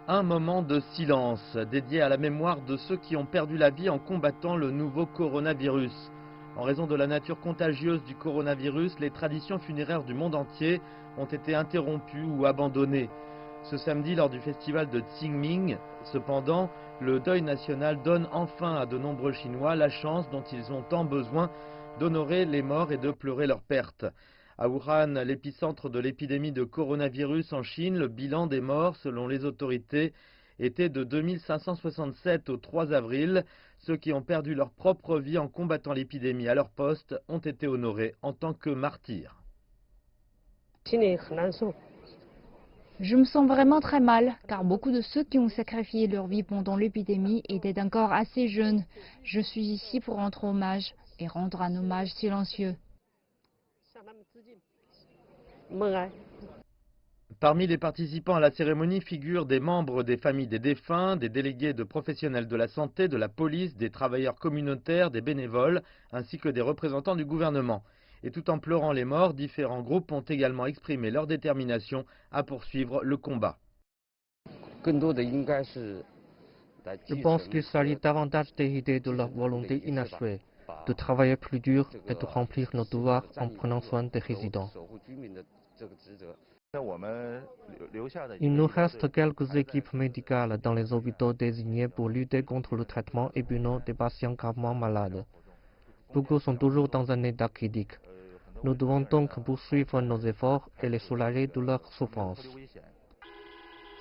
Un moment de silence dédié à la mémoire de ceux qui ont perdu la vie en combattant le nouveau coronavirus. En raison de la nature contagieuse du coronavirus, les traditions funéraires du monde entier ont été interrompues ou abandonnées. Ce samedi, lors du festival de Qingming, cependant, le deuil national donne enfin à de nombreux Chinois la chance dont ils ont tant besoin d'honorer les morts et de pleurer leurs pertes. À Wuhan, l'épicentre de l'épidémie de coronavirus en Chine, le bilan des morts, selon les autorités, était de 2567 au 3 avril. Ceux qui ont perdu leur propre vie en combattant l'épidémie à leur poste ont été honorés en tant que martyrs. Je me sens vraiment très mal, car beaucoup de ceux qui ont sacrifié leur vie pendant l'épidémie étaient encore assez jeunes. Je suis ici pour rendre hommage, et rendre un hommage silencieux. Parmi les participants à la cérémonie figurent des membres des familles des défunts, des délégués de professionnels de la santé, de la police, des travailleurs communautaires, des bénévoles, ainsi que des représentants du gouvernement. Et tout en pleurant les morts, différents groupes ont également exprimé leur détermination à poursuivre le combat. Je pense qu'il s'agit davantage d'hériter de leur volonté inachevée, de travailler plus dur et de remplir nos devoirs en prenant soin des résidents. Il nous reste quelques équipes médicales dans les hôpitaux désignés pour lutter contre le traitement épineux des patients gravement malades. Beaucoup sont toujours dans un état critique. Nous devons donc poursuivre nos efforts et les soulager de leur souffrance.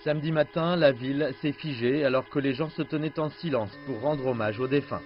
Samedi matin, la ville s'est figée alors que les gens se tenaient en silence pour rendre hommage aux défunts.